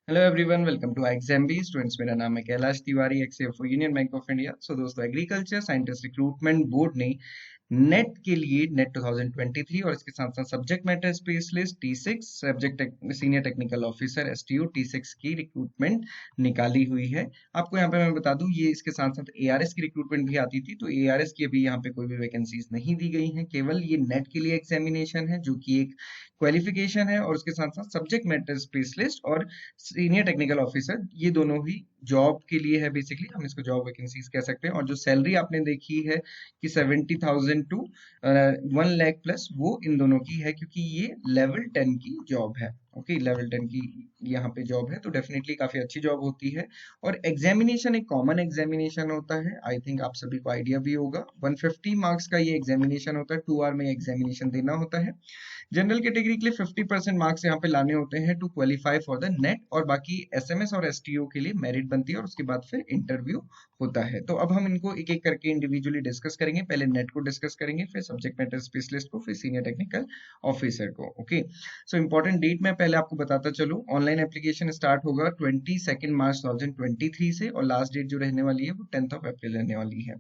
Hello everyone, welcome to Exambee students. मेरा नाम है Kailash Tiwari, ex Union Bank of India. दोस्तों, एग्रीकल्चर साइंटिस्ट रिक्रूटमेंट बोर्ड ने नेट के लिए नेट 2023 और इसके साथ साथ subject matter specialist T6 subject senior technical officer STU T6 की रिक्रूटमेंट निकाली हुई है। आपको यहाँ पे मैं बता दूं, ये इसके साथ साथ ARS की रिक्रूटमेंट भी आती थी, तो ARS की अभी यहाँ पे कोई भी वैकेंसीज नहीं दी गई हैं। केवल ये नेट के लिए एग्जामिनेशन है, जो कि एक क्वालिफिकेशन है, और उसके साथ साथ सब्जेक्ट मैटर स्पेशलिस्ट और सीनियर टेक्निकल ऑफिसर, ये दोनों ही जॉब के लिए है। बेसिकली हम इसको जॉब वैकेंसीज कह सकते हैं। और जो सैलरी आपने देखी है कि 70,000 टू 1 लाख प्लस, वो इन दोनों की है, क्योंकि ये लेवल 10 की जॉब है। ओके, लेवल 10 की यहाँ पे जॉब है, तो डेफिनेटली काफी अच्छी जॉब होती है। और एग्जामिनेशन एक कॉमन एग्जामिनेशन होता है। आई थिंक आप सभी को आइडिया भी होगा, 150 मार्क्स का ये एग्जामिनेशन होता है। 2 आवर में एग्जामिनेशन देना होता है। जनरल कैटेगरी के लिए 50% मार्क्स यहाँ पे लाने होते हैं to qualify for the NET, और बाकी SMS और STO के लिए मेरिट बनती है, और उसके बाद फिर इंटरव्यू होता है। तो अब हम इनको एक एक करके इंडिविजुअली डिस्कस करेंगे। पहले नेट को डिस्कस करेंगे, फिर सब्जेक्ट मैटर स्पेशलिस्ट को, फिर सीनियर टेक्निकल ऑफिसर को। ओके, सो इंपॉर्टेंट डेट मैं पहले आपको बताता चलूं। ऑनलाइन एप्लीकेशन स्टार्ट होगा 22 मार्च 2023 से, और लास्ट डेट जो रहने वाली है वो 10 अप्रैल रहने वाली है।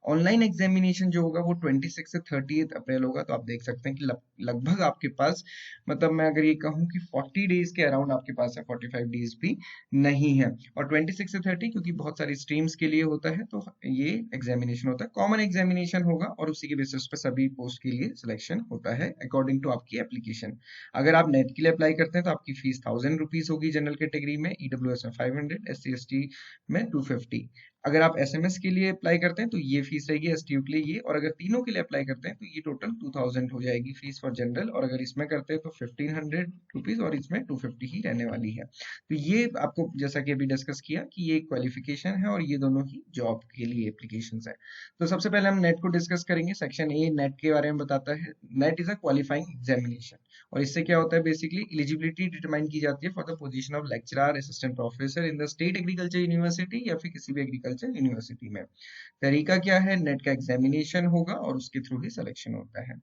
ऑनलाइन एग्जामिनेशन जो होगा वो 26 से 30 अप्रैल होगा। तो आप देख सकते हैं कि लगभग आपके पास, मतलब मैं अगर ये कहूँ कि 40 डेज के अराउंड आपके पास है, 45 डेज भी नहीं है। और 26 से 30 क्योंकि बहुत सारी स्ट्रीम्स के लिए होता है, तो ये एग्जामिनेशन होता है, कॉमन एग्जामिनेशन होगा, और उसी के बेसिस पर सभी पोस्ट के लिए सिलेक्शन होता है अकॉर्डिंग टू आपकी एप्लीकेशन। अगर आप नेट के लिए अप्लाई करते हैं तो आपकी फीस 1000 रुपीज होगी जनरल कैटेगरी में, EWS में 500, SC ST में 250। अगर आप SMS के लिए अप्लाई करते हैं तो ये फीस रहेगी, STU के लिए ये, और अगर तीनों के लिए अप्लाई करते हैं तो ये टोटल 2000 हो जाएगी फीस फॉर जनरल, और अगर इसमें करते हैं तो 1500 रुपीज, और इसमें 250 ही रहने वाली है। तो ये आपको, जैसा कि अभी डिस्कस किया, कि ये क्वालिफिकेशन है और ये दोनों ही जॉब के लिए एप्लीकेशन है। तो सबसे पहले हम नेट को डिस्कस करेंगे। सेक्शन ए नेट के बारे में बताता है। Net is a qualifying examination, और इससे क्या होता है, बेसिकली एलिजिबिलिटी डिटरमाइन की जाती है for the position of lecturer, assistant professor in the state agriculture university, या फिर किसी भी एग्रीकल्चर यूनिवर्सिटी में। तरीका क्या है, नेट का एग्जामिनेशन होगा और उसके थ्रू ही सिलेक्शन होता है।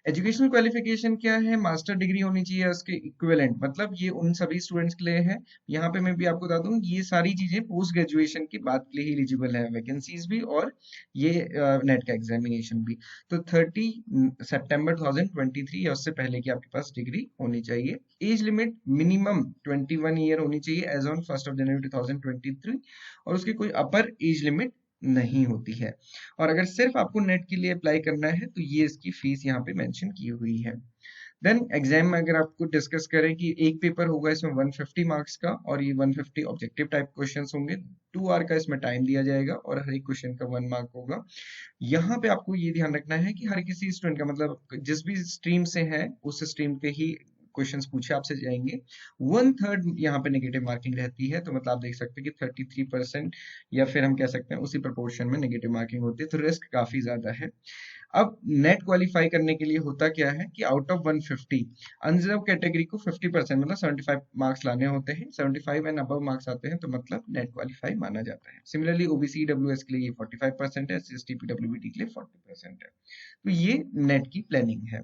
एजुकेशनल क्वालिफिकेशन क्या है, मास्टर डिग्री होनी चाहिए उसके इक्विवेलेंट, मतलब ये उन सभी स्टूडेंट्स के लिए है। यहाँ पे मैं भी आपको बता दूं, ये सारी चीजें पोस्ट ग्रेजुएशन के बाद के लिए ही एलिजिबल है, वैकेंसीज भी और ये नेट का एग्जामिनेशन भी। तो 30 सितंबर 2023 या उससे पहले की आपके पास डिग्री होनी चाहिए। एज लिमिट मिनिमम 21 ईयर होनी चाहिए एज ऑन 1 जनवरी 2023, और उसकी कोई अपर एज लिमिट नहीं होती है। और अगर सिर्फ आपको नेट के लिए अप्लाई करना है तो ये इसकी फीस यहाँ पे मेंशन की हुई है। देन एग्जाम में अगर आपको डिस्कस करें कि एक पेपर होगा इसमें 150 मार्क्स का, और ये 150 ऑब्जेक्टिव टाइप क्वेश्चंस होंगे। 2 आवर का इसमें टाइम दिया जाएगा, और हर एक क्वेश्चन का 1 मार्क होगा। यहाँ पे आपको ये ध्यान रखना है कि हर किसी स्टूडेंट का, मतलब जिस भी स्ट्रीम से है उस स्ट्रीम के ही क्वेश्चंस पूछे आपसे जाएंगे। 1/3 यहाँ पे नेगेटिव मार्किंग रहती है, तो मतलब आप देख सकते हैं कि 33%, या फिर हम कह सकते हैं उसी प्रोपोर्शन में नेगेटिव मार्किंग होती है, तो रिस्क काफी ज्यादा है। अब नेट क्वालिफाई करने के लिए होता क्या है कि आउट ऑफ 150 अनरिजर्व कैटेगरी को 50%, मतलब 75 मार्क्स लाने होते हैं। 75 एंड अबव मार्क्स आते हैं तो मतलब नेट क्वालिफाई माना जाता है। सिमिलरली OBC EWS के लिए ये 45% है, SC ST PWBD के लिए 40% है। तो ये नेट की प्लानिंग है।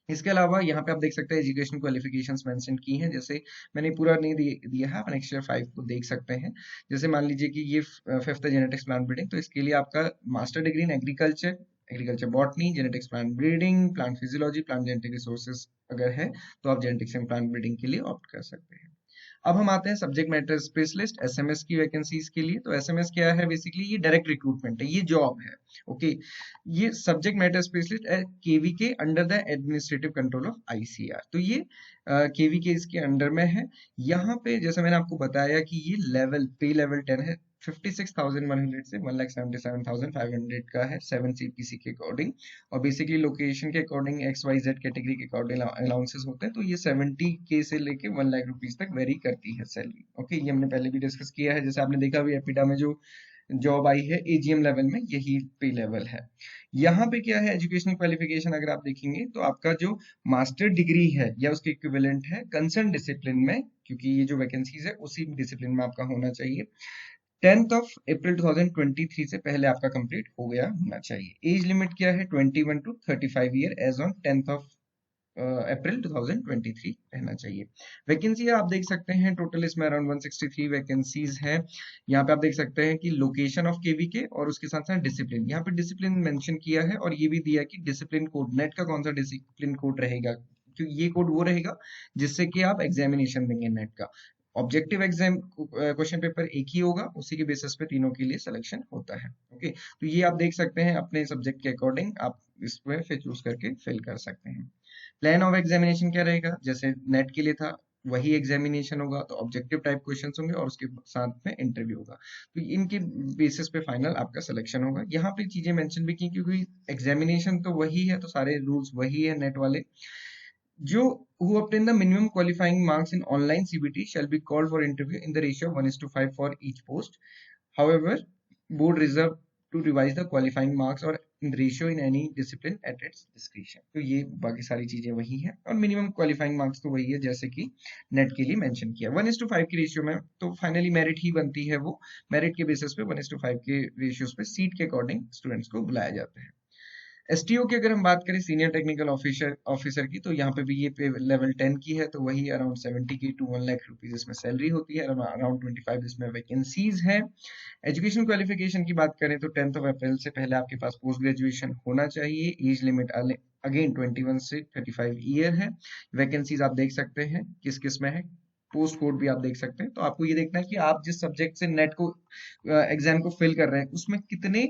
इसके अलावा यहाँ पे आप देख सकते हैं एजुकेशन क्वालिफिकेशंस मेंशन की हैं। जैसे मैंने पूरा नहीं दिया है, आप नेक्स्ट 5 को देख सकते हैं। जैसे मान लीजिए कि ये 5th जेनेटिक्स प्लांट ब्रीडिंग, तो इसके लिए आपका master degree in agriculture, agriculture botany, genetics plant breeding, plant physiology, plant genetic resources अगर है तो आप जेनेटिक्स एंड प्लांट ब्रीडिंग के लिए ऑप्ट कर सकते हैं। अब हम आते हैं सब्जेक्ट मैटर स्पेशलिस्ट SMS की वैकेंसीज के लिए। तो SMS क्या है, बेसिकली ये डायरेक्ट रिक्रूटमेंट है, ये जॉब है। ओके, ये सब्जेक्ट मैटर स्पेशलिस्ट KV के under the administrative control of ICR, तो ये KV के इसके अंडर में है। यहाँ पे जैसे मैंने आपको बताया कि ये लेवल पे लेवल 10 है। 56,100 से 1,77,500 का है, 7 CPC के अकॉर्डिंग। और बेसिकली लोकेशन के अकॉर्डिंग XYZ कैटेगरी के अकॉर्डिंग अलाउंसेस होते हैं, तो ये 70K से लेके 1 लाख रुपीज तक वेरी करती है सैलरी। ओके, ये हमने पहले भी डिस्कस किया है। जैसे आपने देखा भी एपिडा में जो जॉब आई है AGM लेवल में, यही पे लेवल है। यहाँ पे क्या है, एजुकेशनल क्वालिफिकेशन अगर आप देखेंगे तो आपका जो मास्टर डिग्री है या उसके इक्विवेलेंट है कंसर्न डिसिप्लिन में, क्योंकि ये जो वैकेंसीज है उसी डिसिप्लिन में आपका होना चाहिए। 10 अप्रैल 2023 से पहले आपका कंप्लीट हो गया होना चाहिए। एज लिमिट क्या है, 21 to 35 ईयर एज ऑन 10 अप्रैल 2023 रहना चाहिए। वैकेंसी आप देख सकते हैं टोटल इसमें अराउंड 163 वैकेंसीज है। यहाँ पे आप देख सकते हैं कि लोकेशन ऑफ केवीके और उसके साथ साथ डिसिप्लिन, यहाँ पे डिसिप्लिन मेंशन किया है और ये भी दिया कि डिसिप्लिन कोड नेट का कौन सा डिसिप्लिन कोड रहेगा, क्योंकि ये कोड वो रहेगा जिससे कि आप एग्जामिनेशन देंगे नेट का। ऑब्जेक्टिव एग्जाम क्वेश्चन पेपर एक ही होगा, उसी के बेसिस पे तीनों के लिए सिलेक्शन होता है। ओके, तो ये आप देख सकते हैं अपने सब्जेक्ट के अकॉर्डिंग आप इसमें फिर चूज करके फिल कर सकते हैं। प्लान ऑफ एग्जामिनेशन क्या रहेगा, जैसे नेट के लिए था वही एग्जामिनेशन होगा, तो ऑब्जेक्टिव टाइप क्वेश्चंस होंगे और उसके साथ में इंटरव्यू होगा, तो इनके बेसिस पे फाइनल आपका सिलेक्शन होगा। यहाँ पे चीजें मेंशन भी की क्योंकि एग्जामिनेशन तो वही है, तो सारे रूल्स वही है नेट वाले। जो who obtain the minimum qualifying marks in online CBT shall be called for interview in the ratio of 1:5 for each post. However, board reserved to revise the qualifying marks or in ratio in any discipline at its discretion. तो ये बाकी सारी चीजें वही है और minimum qualifying marks तो वही है जैसे कि नेट के लिए मेंशन किया। 1:5 की रेशियो में तो फाइनली मेरिट ही बनती है, वो मेरिट के बेसिस पे 1:5 के रेशियोज पे सीट के अकॉर्डिंग स्टूडेंट्स को बुलाया जाता है। एसटीओ की अगर हम बात करें सीनियर टेक्निकल ऑफिसर ऑफिसर की, तो यहाँ पे भी ये पे लेवल 10 की है, तो वही अराउंड 70 की टू 1 लाख रुपीज इसमें सैलरी होती है, अराउंड 25 इसमें वैकेंसीज है। एजुकेशन क्वालिफिकेशन की बात करें तो 10 अप्रैल से पहले आपके पास पोस्ट ग्रेजुएशन होना चाहिए। एज लिमिट अगेन 21 से 35 ईयर है। वैकेंसीज आप देख सकते हैं किस किस में है, पोस्ट कोड भी आप देख सकते हैं। तो आपको ये देखना है कि आप जिस सब्जेक्ट से नेट को एग्जाम को फिल कर रहे हैं उसमें कितने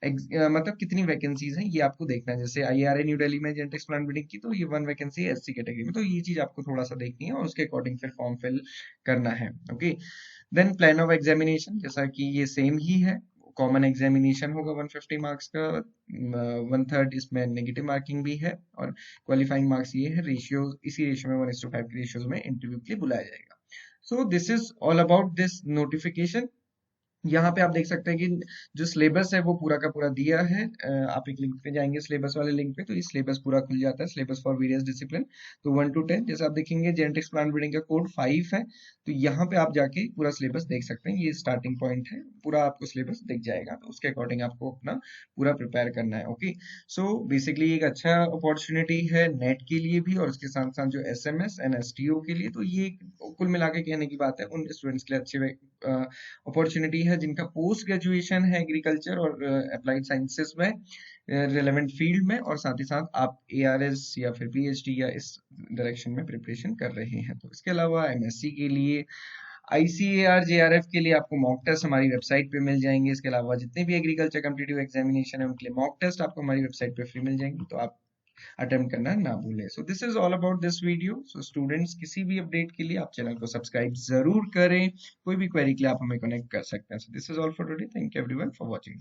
मतलब कितनी वैकेंसीज हैं ये आपको देखना है। जैसे आईआरए न्यू दिल्ली में जेनेटिक्स प्लांट ब्रीडिंग की, तो ये 1 वैकेंसी है एससी कैटेगरी में, तो ये चीज आपको थोड़ा सा देखनी है और उसके अकॉर्डिंग फिर फॉर्म फिल करना है। Okay, then plan of examination जैसा कि ये सेम ही है, कॉमन एग्जामिनेशन होगा 150 मार्क्स का, 1/3 इसमें नेगेटिव मार्किंग भी है और क्वालिफाइंग मार्क्स ये है। रेशियो इसी रेशियो में 1:5 के रेशियोज में इंटरव्यू के लिए बुलाया जाएगा। So this is all about this notification. यहाँ पे आप देख सकते हैं कि जो सिलेबस है वो पूरा का पूरा दिया है। आप एक लिंक पे जाएंगे सिलेबस वाले लिंक पे, तो ये सिलेबस पूरा खुल जाता है, सिलेबस फॉर वेरियस डिसिप्लिन। तो 1 to 10 जैसे आप देखेंगे जेनेटिक्स प्लांट ब्रीडिंग का कोड 5 है, तो यहाँ पे आप जाके पूरा सिलेबस देख सकते हैं। ये स्टार्टिंग पॉइंट है, पूरा आपको सिलेबस दिख जाएगा, तो उसके अकॉर्डिंग आपको अपना पूरा प्रिपेयर करना है। ओके, सो बेसिकली एक अच्छा अपॉर्चुनिटी है नेट के लिए भी और उसके साथ साथ जो एसएमएस एंड एसटीओ के लिए, तो ये कुल मिला के कहने की बात है उन स्टूडेंट्स के लिए अच्छे अपॉर्चुनिटी है जिनका पोस्ट ग्रेजुएशन है एग्रीकल्चर और अप्लाइड साइंसेस में रिलेवेंट फील्ड में, और साथ ही साथ आप एआरएस या फिर पीएचडी या इस डायरेक्शन में प्रिपरेशन कर रहे हैं। तो इसके अलावा एमएससी के लिए आईसीएआर जेआरएफ के लिए आपको मॉक टेस्ट हमारी वेबसाइट पे मिल जाएंगे। इसके अलावा जितने भी एग्रीकल्चर कॉम्पिटिटिव एग्जामिनेशन है उनके लिए मॉक टेस्ट आपको हमारी वेबसाइट पे फ्री मिल जाएंगे, तो आप अटेम्प्ट करना ना भूलें। So this is all about this video. So students किसी भी अपडेट के लिए आप चैनल को सब्सक्राइब जरूर करें, कोई भी क्वेरी के लिए आप हमें कनेक्ट कर सकते हैं। So this is all for today, thank you everyone for watching.